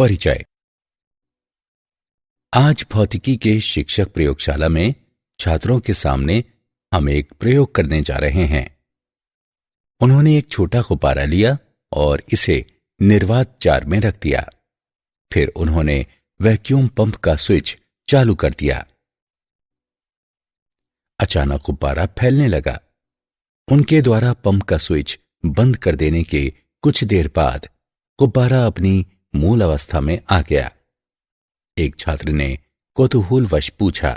परिचय। आज भौतिकी के शिक्षक प्रयोगशाला में छात्रों के सामने हम एक प्रयोग करने जा रहे हैं। उन्होंने एक छोटा गुब्बारा लिया और इसे निर्वात जार में रख दिया। फिर उन्होंने वैक्यूम पंप का स्विच चालू कर दिया। अचानक गुब्बारा फैलने लगा। उनके द्वारा पंप का स्विच बंद कर देने के कुछ देर बाद गुब्बारा अपनी मूल अवस्था में आ गया। एक छात्र ने कौतूहलवश पूछा,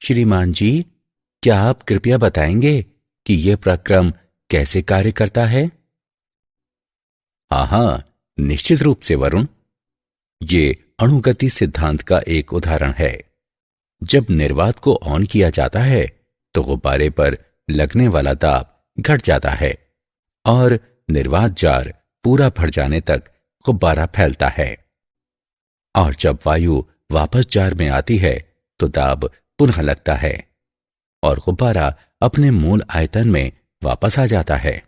श्रीमान जी, क्या आप कृपया बताएंगे कि यह प्रक्रम कैसे कार्य करता है? हाँ, निश्चित रूप से वरुण। ये अणुगति सिद्धांत का एक उदाहरण है। जब निर्वात को ऑन किया जाता है तो गुब्बारे पर लगने वाला दाब घट जाता है और निर्वात जार पूरा भर जाने तक गुब्बारा फैलता है। और जब वायु वापस जार में आती है तो दाब पुनः लगता है और गुब्बारा अपने मूल आयतन में वापस आ जाता है।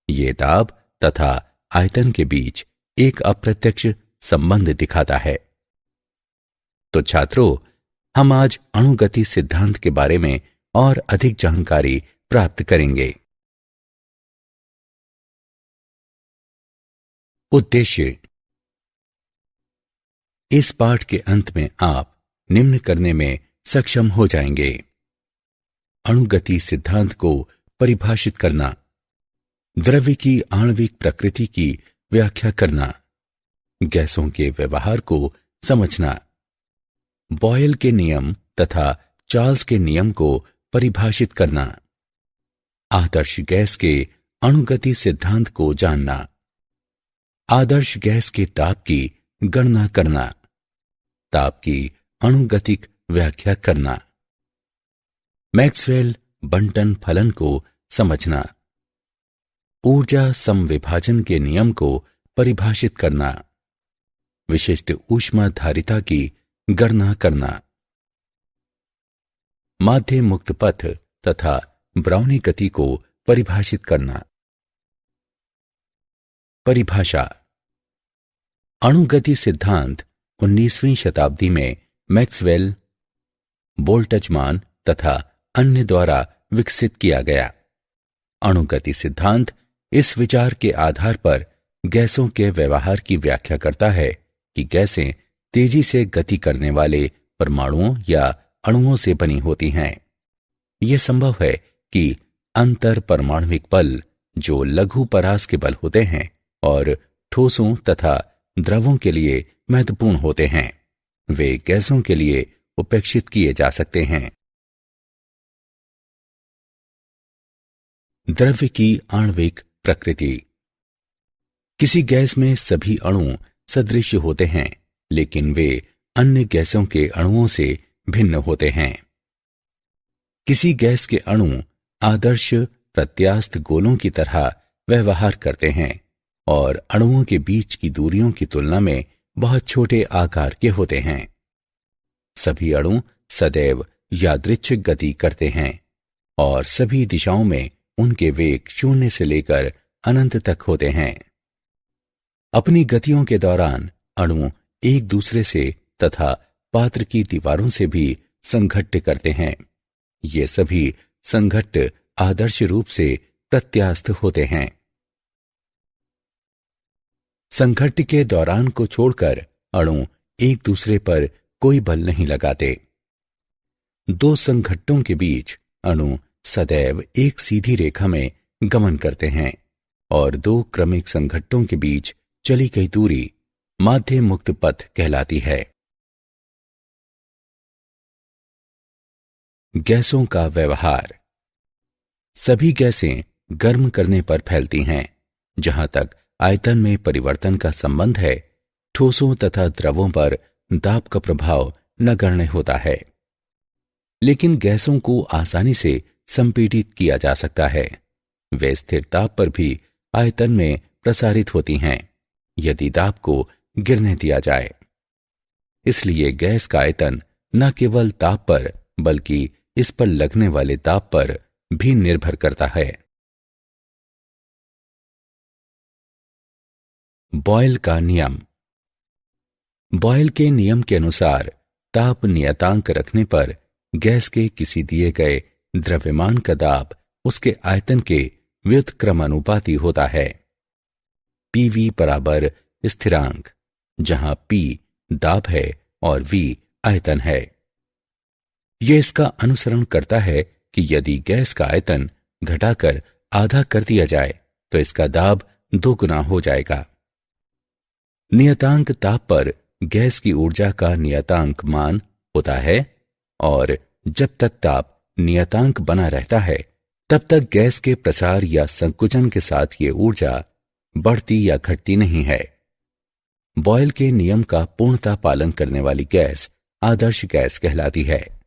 ये दाब तथा आयतन के बीच एक अप्रत्यक्ष संबंध दिखाता है। तो छात्रों, हम आज अणुगति सिद्धांत के बारे में और अधिक जानकारी प्राप्त करेंगे। उद्देश्य। इस पाठ के अंत में आप निम्न करने में सक्षम हो जाएंगे: अणुगति सिद्धांत को परिभाषित करना, द्रव्य की आणविक प्रकृति की व्याख्या करना, गैसों के व्यवहार को समझना, बॉयल के नियम तथा चार्ल्स के नियम को परिभाषित करना, आदर्श गैस के अणुगति सिद्धांत को जानना, आदर्श गैस के ताप की गणना करना, ताप की अणुगतिक व्याख्या करना, मैक्सवेल बंटन फलन को समझना, ऊर्जा समविभाजन के नियम को परिभाषित करना, विशिष्ट ऊष्माधारिता की गणना करना, माध्य मुक्त पथ तथा ब्राउनी गति को परिभाषित करना। परिभाषा। अणुगति सिद्धांत 19वीं शताब्दी में मैक्सवेल, बोल्ट्जमान तथा अन्य द्वारा विकसित किया गया। अणुगति सिद्धांत इस विचार के आधार पर गैसों के व्यवहार की व्याख्या करता है कि गैसें तेजी से गति करने वाले परमाणुओं या अणुओं से बनी होती हैं। यह संभव है कि अंतर परमाणुविक बल, जो लघु परास के बल होते हैं और ठोसों तथा द्रवों के लिए महत्वपूर्ण होते हैं, वे गैसों के लिए उपेक्षित किए जा सकते हैं। द्रव्य की आणविक प्रकृति। किसी गैस में सभी अणु सदृश होते हैं, लेकिन वे अन्य गैसों के अणुओं से भिन्न होते हैं। किसी गैस के अणु आदर्श प्रत्यास्थ गोलों की तरह व्यवहार करते हैं और अणुओं के बीच की दूरियों की तुलना में बहुत छोटे आकार के होते हैं। सभी अणु सदैव यादृच्छिक गति करते हैं और सभी दिशाओं में उनके वेग 0 से लेकर अनंत तक होते हैं। अपनी गतियों के दौरान अणु एक दूसरे से तथा पात्र की दीवारों से भी संघट्ट करते हैं। ये सभी संघट्ट आदर्श रूप से प्रत्यास्थ होते हैं। संघट्ट के दौरान को छोड़कर अणु एक दूसरे पर कोई बल नहीं लगाते। दो संघट्टों के बीच अणु सदैव एक सीधी रेखा में गमन करते हैं और दो क्रमिक संघट्टों के बीच चली गई दूरी माध्य मुक्त पथ कहलाती है। गैसों का व्यवहार। सभी गैसें गर्म करने पर फैलती हैं। जहां तक आयतन में परिवर्तन का संबंध है, ठोसों तथा द्रवों पर दाब का प्रभाव नगण्य होता है। लेकिन गैसों को आसानी से संपीड़ित किया जा सकता है। वे स्थिर ताप पर भी आयतन में प्रसारित होती हैं यदि दाब को गिरने दिया जाए। इसलिए गैस का आयतन न केवल ताप पर बल्कि इस पर लगने वाले दाब पर भी निर्भर करता है। बॉयल का नियम। बॉयल के नियम के अनुसार ताप नियतांक रखने पर गैस के किसी दिए गए द्रव्यमान का दाब उसके आयतन के व्युत्क्रमानुपाती होता है। पीवी बराबर स्थिरांक, जहां पी दाब है और वी आयतन है। यह इसका अनुसरण करता है कि यदि गैस का आयतन घटाकर आधा कर दिया जाए तो इसका दाब 2 गुना हो जाएगा। नियतांक ताप पर गैस की ऊर्जा का नियतांक मान होता है और जब तक ताप नियतांक बना रहता है तब तक गैस के प्रसार या संकुचन के साथ ये ऊर्जा बढ़ती या घटती नहीं है। बॉयल के नियम का पूर्णतः पालन करने वाली गैस आदर्श गैस कहलाती है।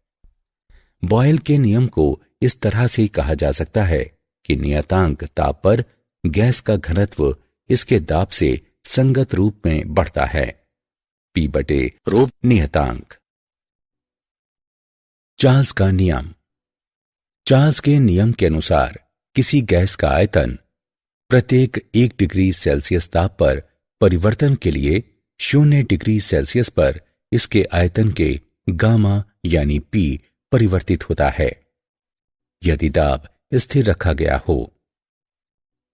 बॉयल के नियम को इस तरह से कहा जा सकता है कि नियतांक ताप पर गैस का घनत्व इसके दाब से संगत रूप में बढ़ता है। P बटे रो नियतांक। चार्ल्स का नियम। चार्ल्स के नियम के अनुसार किसी गैस का आयतन प्रत्येक 1 डिग्री सेल्सियस ताप पर परिवर्तन के लिए 0 डिग्री सेल्सियस पर इसके आयतन के गामा यानी P परिवर्तित होता है यदि दाब स्थिर रखा गया हो।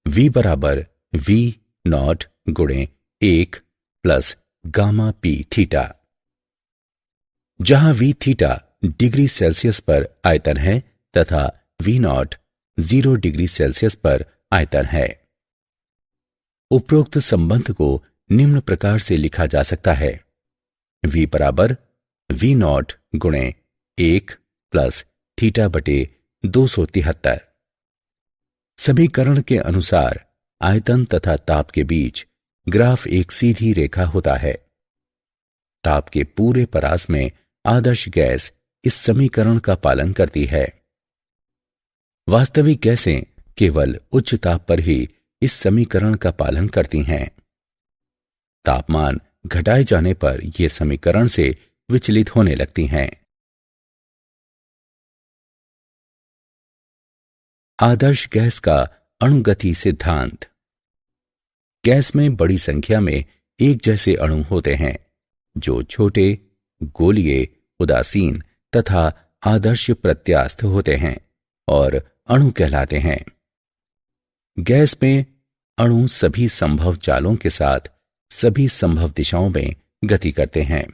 V बराबर V नॉट गुणे 1 प्लस गामा P थीटा, जहां V थीटा डिग्री सेल्सियस पर आयतन है तथा V नॉट 0 डिग्री सेल्सियस पर आयतन है। उपरोक्त संबंध को निम्न प्रकार से लिखा जा सकता है। V बराबर V नॉट गुणे 1 प्लस थीटा बटे 273। समीकरण के अनुसार आयतन तथा ताप के बीच ग्राफ एक सीधी रेखा होता है। ताप के पूरे परास में आदर्श गैस इस समीकरण का पालन करती है। वास्तविक गैसें केवल उच्च ताप पर ही इस समीकरण का पालन करती हैं। तापमान घटाए जाने पर यह समीकरण से विचलित होने लगती हैं। आदर्श गैस का अणुगति सिद्धांत। गैस में बड़ी संख्या में एक जैसे अणु होते हैं जो छोटे, गोलीय, उदासीन तथा आदर्श प्रत्यास्थ होते हैं और अणु कहलाते हैं। गैस में अणु सभी संभव चालों के साथ सभी संभव दिशाओं में गति करते हैं।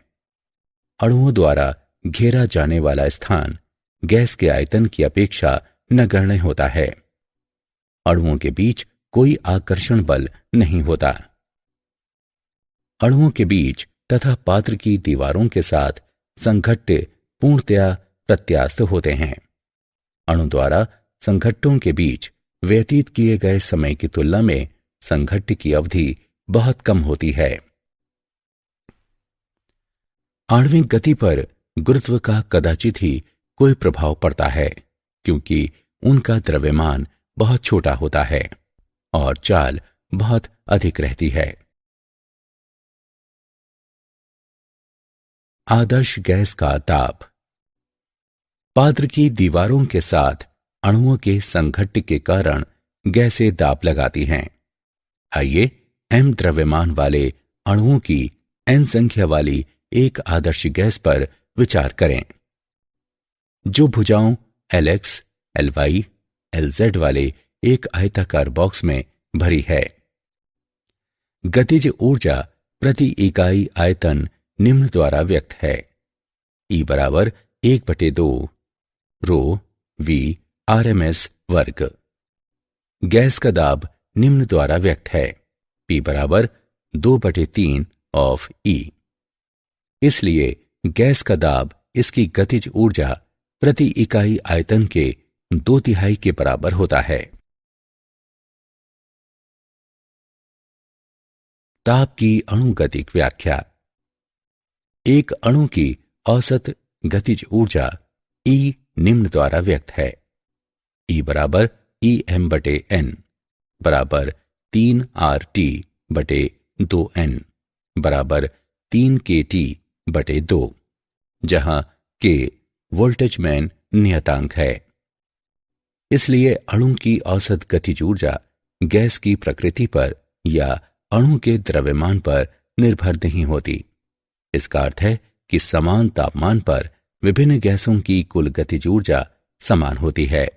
अणुओं द्वारा घेरा जाने वाला स्थान गैस के आयतन की अपेक्षा नगण्य होता है। अणुओं के बीच कोई आकर्षण बल नहीं होता। अणुओं के बीच तथा पात्र की दीवारों के साथ संघट्ट पूर्णतया प्रत्यास्थ होते हैं। अणु द्वारा संघट्टों के बीच व्यतीत किए गए समय की तुलना में संघट्ट की अवधि बहुत कम होती है। आणविक गति पर गुरुत्व का कदाचित ही कोई प्रभाव पड़ता है क्योंकि उनका द्रव्यमान बहुत छोटा होता है और चाल बहुत अधिक रहती है। आदर्श गैस का ताप। पात्र की दीवारों के साथ अणुओं के संघट्ट के कारण गैसें दाब लगाती हैं। आइए m द्रव्यमान वाले अणुओं की n संख्या वाली एक आदर्श गैस पर विचार करें जो भुजाओं Lx, Ly, Lz वाले एक आयताकार बॉक्स में भरी है। गतिज ऊर्जा प्रति इकाई आयतन निम्न द्वारा व्यक्त है। E बराबर 1/2 रो V RMS वर्ग। गैस का दाब निम्न द्वारा व्यक्त है। P बराबर 2/3 ऑफ E। इसलिए गैस का दाब इसकी गतिज ऊर्जा प्रति इकाई आयतन के 2/3 के बराबर होता है। ताप की अणुगतिक व्याख्या। एक अणु की औसत गतिज ऊर्जा E निम्न द्वारा व्यक्त है। E बराबर Em/n बराबर 3RT/2n बराबर 3kT/2, जहां K वोल्टेजमैन नियतांक है। इसलिए अणु की औसत गतिज ऊर्जा गैस की प्रकृति पर या अणु के द्रव्यमान पर निर्भर नहीं होती। इसका अर्थ है कि समान तापमान पर विभिन्न गैसों की कुल गतिज ऊर्जा समान होती है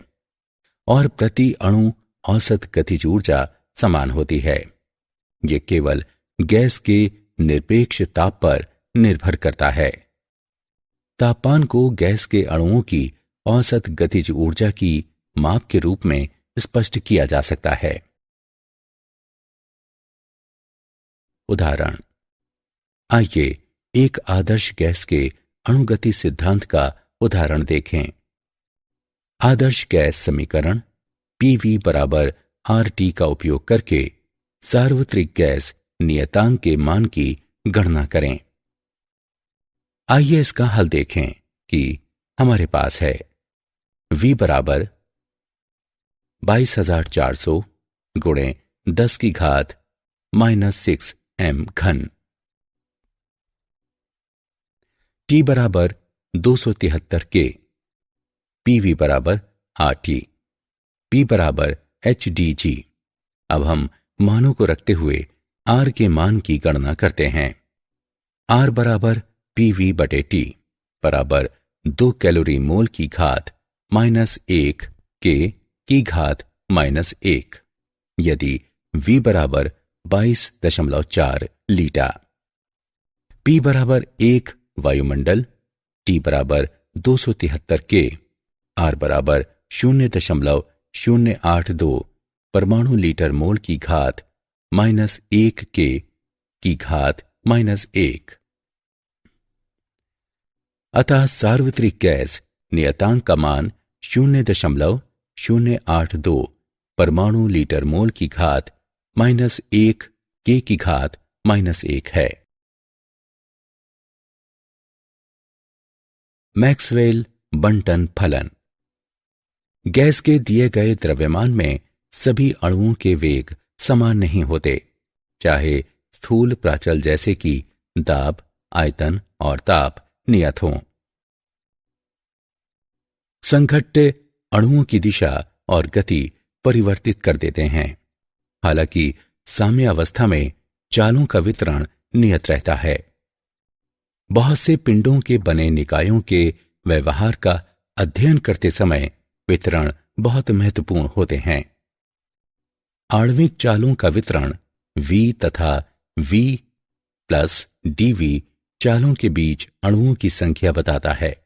और प्रति अणु औसत गतिज ऊर्जा समान होती है। यह केवल गैस के निरपेक्ष ताप पर निर्भर करता है। तापमान को गैस के अणुओं की औसत गतिज ऊर्जा की माप के रूप में स्पष्ट किया जा सकता है। उदाहरण, आइए एक आदर्श गैस के अणुगति सिद्धांत का उदाहरण देखें। आदर्श गैस समीकरण PV बराबर RT का उपयोग करके सार्वत्रिक गैस नियतांक के मान की गणना करें। आइए इसका हल देखें कि हमारे पास है V बराबर 22,400 गुणे 10 की घात -6 m घन, T बराबर 273 K, PV बराबर RT, P बराबर HDG। अब हम मानों को रखते हुए R के मान की गणना करते हैं। R बराबर PV बटे T बराबर 2 कैलोरी मोल की घात -1 K की घात -1, यदि V बराबर 22.4 लीटर। P बराबर 1 वायुमंडल, T बराबर 273 K, R बराबर 0.082 परमाणु लीटर मोल की घात -1 K की घात -1। अतः सार्वत्रिक गैस नियतांक का मान 0.082 परमाणु लीटर मोल की घात -1 K की घात -1 है। मैक्सवेल बंटन फलन। गैस के दिए गए द्रव्यमान में सभी अणुओं के वेग समान नहीं होते, चाहे स्थूल प्राचल जैसे कि दाब, आयतन और ताप नियत हों। संघट्य अणुओं की दिशा और गति परिवर्तित कर देते हैं। हालांकि साम्यावस्था में चालों का वितरण नियत रहता है। बहुत से पिंडों के बने निकायों के व्यवहार का अध्ययन करते समय वितरण बहुत महत्वपूर्ण होते हैं। आणविक चालों का वितरण V तथा V प्लस dV चालों के बीच अणुओं की संख्या बताता है।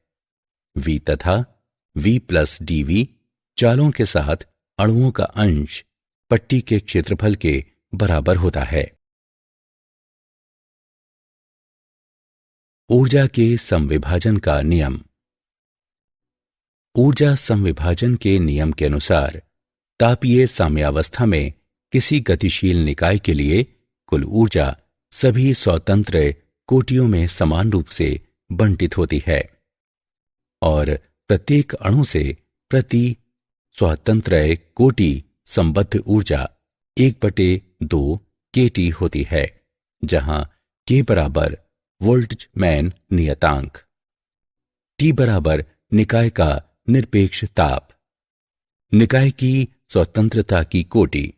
V तथा V प्लस dV चालों के साथ अणुओं का अंश पट्टी के क्षेत्रफल के बराबर होता है। ऊर्जा के समविभाजन का नियम। ऊर्जा समविभाजन के नियम के अनुसार तापीय साम्यावस्था में किसी गतिशील निकाय के लिए कुल ऊर्जा सभी स्वतंत्र कोटियों में समान रूप से बंटित होती है और प्रत्येक अणु से प्रति स्वतंत्र कोटि संबद्ध ऊर्जा 1/2 kT होती है, जहां K बराबर वोल्टजमैन नियतांक, T बराबर निकाय का निरपेक्ष ताप, निकाय की स्वतंत्रता की कोटि।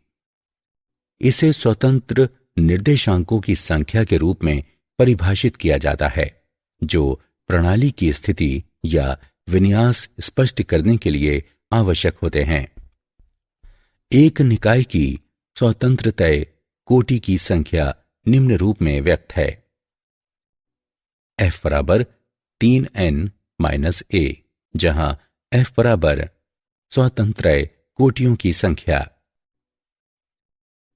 इसे स्वतंत्र निर्देशांकों की संख्या के रूप में परिभाषित किया जाता है, जो प्रणाली की स्थिति या विन्यास स्पष्ट करने के लिए आवश्यक होते हैं। एक निकाय की स्वतंत्रता कोटि की संख्या निम्न रूप में व्यक्त है। F बराबर 3n-a, जहां F बराबर स्वतंत्र कोटियों की संख्या,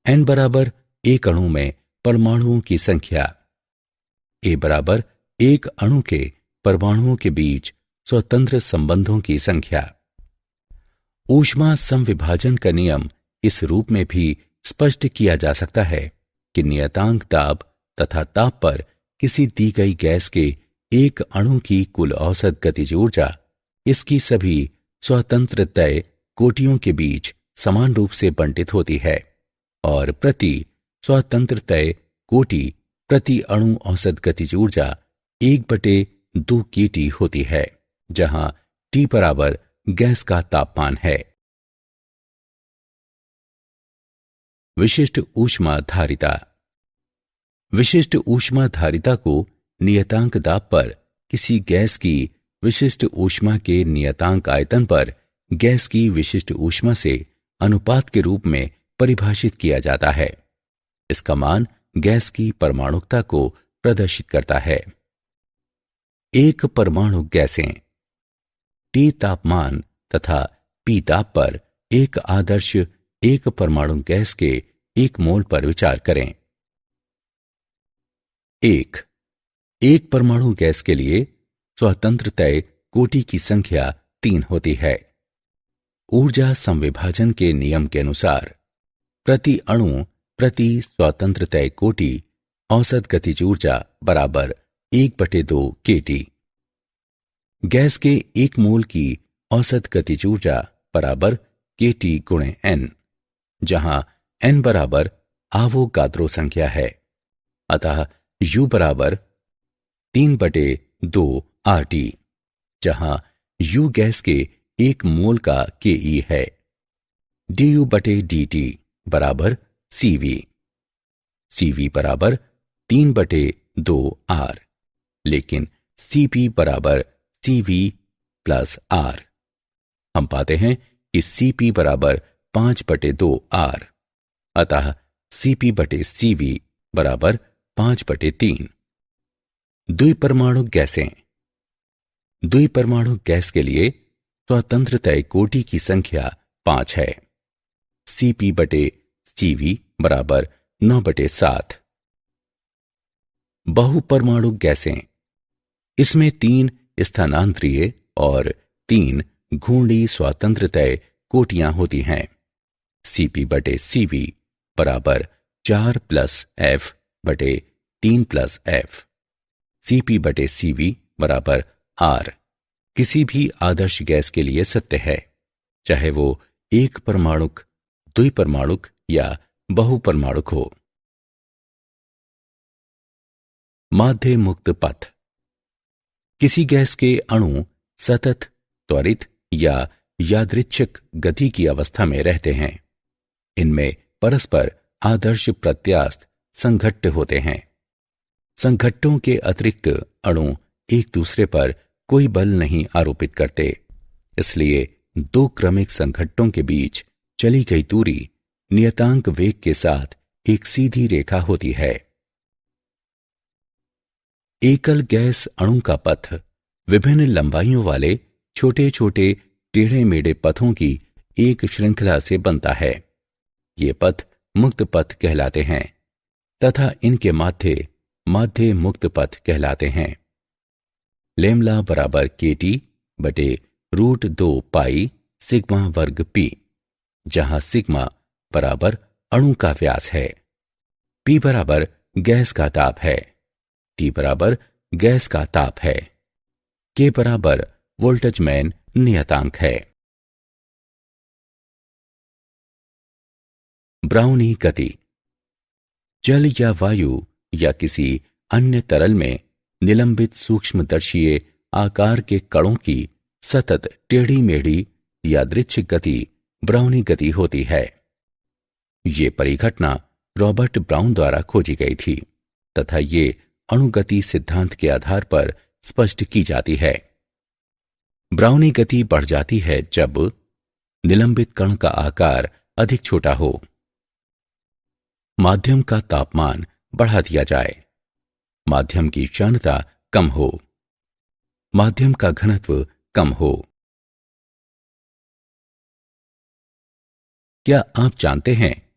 n बराबर एक अणु में परमाणुओं की संख्या, a बराबर एक अणु के परमाणुओं के बीच स्वतंत्र संबंधों की संख्या। ऊष्मा समविभाजन का नियम इस रूप में भी स्पष्ट किया जा सकता है कि नियतांक दाब तथा ताप पर किसी दी गई गैस के एक अणु की कुल औसत गतिज ऊर्जा इसकी सभी स्वतंत्र कोटियों के बीच समान रूप से बंटित होती है और प्रति स्वतंत्र कोटि प्रति अणु औसत गतिज ऊर्जा 1/2 kT होती है, जहां T बराबर गैस का तापमान है। विशिष्ट ऊष्मा धारिता। विशिष्ट ऊष्माधारिता को नियतांक दाब पर किसी गैस की विशिष्ट ऊष्मा के नियतांक आयतन पर गैस की विशिष्ट ऊष्मा से अनुपात के रूप में परिभाषित किया जाता है। इसका मान गैस की परमाणुकता को प्रदर्शित करता है। एक परमाणु गैसें T तापमान तथा P ताप पर एक आदर्श एक परमाणु गैस के 1 मोल पर विचार करें। एक परमाणु गैस के लिए स्वतंत्रतय कोटि की संख्या 3 होती है। ऊर्जा संविभाजन के नियम के अनुसार प्रति अणु प्रति स्वतंत्रतय कोटि औसत गतिज ऊर्जा बराबर 1/2 kT। गैस के 1 मोल की औसत गतिज ऊर्जा बराबर kT गुणे n, जहां n बराबर आवोगाद्रो संख्या है। अतः U बराबर 3/2 RT, जहां U गैस के 1 मोल का Ke है। du/dt बराबर CV, CV बराबर 3/2 R, लेकिन Cp बराबर CV प्लस R। हम पाते हैं कि Cp बराबर 5/2 R, अतः Cp/CV बराबर 5/3। द्विपरमाणु गैसें द्विपरमाणु गैस के लिए स्वतंत्रतय कोटि की संख्या 5 है। Cp/CV बराबर 9/7। बहुपरमाणु गैसें, इसमें 3 स्थानांतरीय और 3 घूर्णी स्वतंत्रतय कोटियां होती हैं। Cp/CV बराबर 4 + F/3 + F। Cp/CV बराबर R किसी भी आदर्श गैस के लिए सत्य है, चाहे वो एक परमाणुक, द्विपरमाणुक या बहुपरमाणुक हो। माध्य मुक्त पथ, किसी गैस के अणु सतत, त्वरित या यादृच्छिक गति की अवस्था में रहते हैं। इनमें परस्पर आदर्श प्रत्यास्थ संघट्ट होते हैं। संघट्टों के अतिरिक्त अणु एक दूसरे पर कोई बल नहीं आरोपित करते, इसलिए 2 क्रमिक संघट्टों के बीच चली गई दूरी नियतांक वेग के साथ एक सीधी रेखा होती है। एकल गैस अणु का पथ विभिन्न लंबाइयों वाले छोटे छोटे टेढ़े मेढ़े पथों की एक श्रृंखला से बनता है। ये पथ मुक्त पथ कहलाते हैं तथा इनके माध्य माध्य मुक्त पथ कहलाते हैं। लेमला बराबर kT/√2 पाई सिग्मा वर्ग P, जहां सिग्मा बराबर अणु का व्यास है, P बराबर गैस का ताप है, T बराबर गैस का ताप है, K बराबर वोल्टेजमैन नियतांक है। ब्राउनी गति, जल या वायु या किसी अन्य तरल में निलंबित सूक्ष्मदर्शीय आकार के कणों की सतत टेढ़ी मेढ़ी यादृच्छिक गति ब्राउनी गति होती है। ये परिघटना रॉबर्ट ब्राउन द्वारा खोजी गई थी तथा ये अणुगति सिद्धांत के आधार पर स्पष्ट की जाती है। ब्राउनी गति बढ़ जाती है जब निलंबित कण का आकार अधिक छोटा हो, माध्यम का तापमान बढ़ा दिया जाए, माध्यम की क्षणता कम हो, माध्यम का घनत्व कम हो। क्या आप जानते हैं,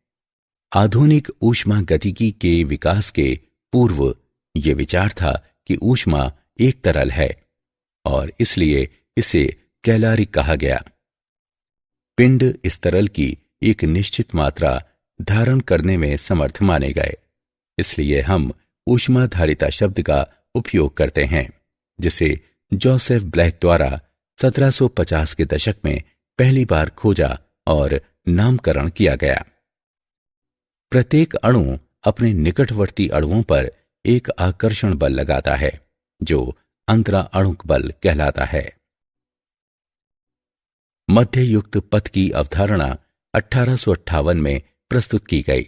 आधुनिक ऊष्मागतिकी के विकास के पूर्व यह विचार था कि ऊष्मा एक तरल है और इसलिए इसे कैलारिक कहा गया। पिंड इस तरल की एक निश्चित मात्रा धारण करने में समर्थ माने गए, इसलिए हम ऊष्माधारिता शब्द का उपयोग करते हैं, जिसे जोसेफ ब्लैक द्वारा 1750 के दशक में पहली बार खोजा और नामकरण किया गया। प्रत्येक अणु अपने निकटवर्ती अणुओं पर एक आकर्षण बल लगाता है जो अंतरा अणुक बल कहलाता है। मध्ययुक्त पथ की अवधारणा 1858 में प्रस्तुत की गई।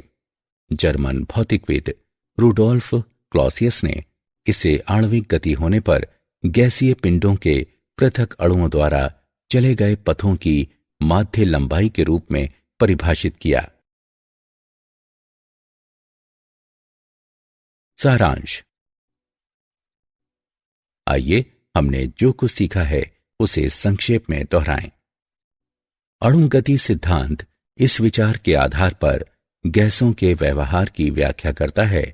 जर्मन भौतिकविद रुडोल्फ क्लॉसियस ने इसे आणविक गति होने पर गैसीय पिंडों के पृथक अणुओं द्वारा चले गए पथों की माध्य लंबाई के रूप में परिभाषित किया। सारांश। आइए हमने जो कुछ सीखा है उसे संक्षेप में दोहराएं। अणुगति सिद्धांत इस विचार के आधार पर गैसों के व्यवहार की व्याख्या करता है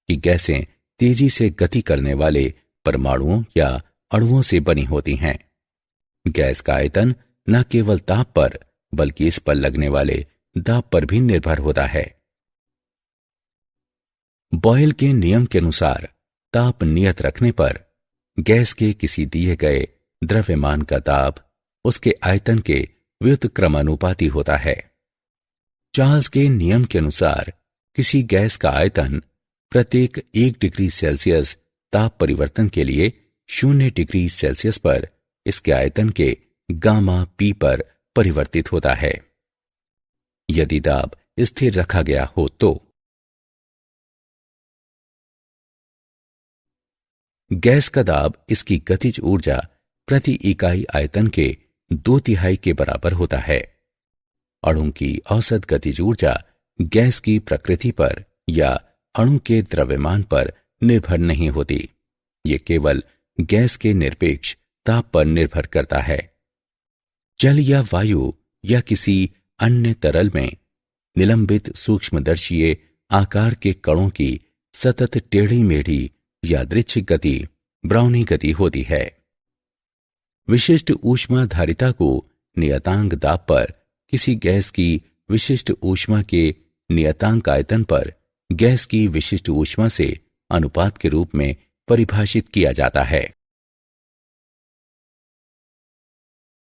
कि गैसें तेजी से गति करने वाले परमाणुओं या अणुओं से बनी होती हैं। गैस का आयतन न केवल ताप पर बल्कि इस पर लगने वाले दाब पर भी निर्भर होता है। बॉयल के नियम के अनुसार ताप नियत रखने पर गैस के किसी दिए गए द्रव्यमान का ताप उसके आयतन के व्युत्क्रमानुपाती होता है। चार्ल्स के नियम के अनुसार किसी गैस का आयतन प्रत्येक 1 डिग्री सेल्सियस ताप परिवर्तन के लिए 0 डिग्री सेल्सियस पर इसके आयतन के गामा पी पर परिवर्तित होता है। यदि दाब स्थिर रखा गया हो तो गैस का दाब इसकी गतिज ऊर्जा प्रति इकाई आयतन के 2/3 के बराबर होता है। अणु की औसत गतिज ऊर्जा गैस की प्रकृति पर या अणु के द्रव्यमान पर निर्भर नहीं होती। ये केवल गैस के निरपेक्ष ताप पर निर्भर करता है। जल या वायु या किसी अन्य तरल में निलंबित सूक्ष्मदर्शीय आकार के कणों की सतत टेढ़ी मेढ़ी यादृच्छिक गति ब्राउनी गति होती है। विशिष्ट ऊष्माधारिता को नियतांक दाब पर किसी गैस की विशिष्ट ऊष्मा के नियतांक आयतन पर गैस की विशिष्ट ऊष्मा से अनुपात के रूप में परिभाषित किया जाता है।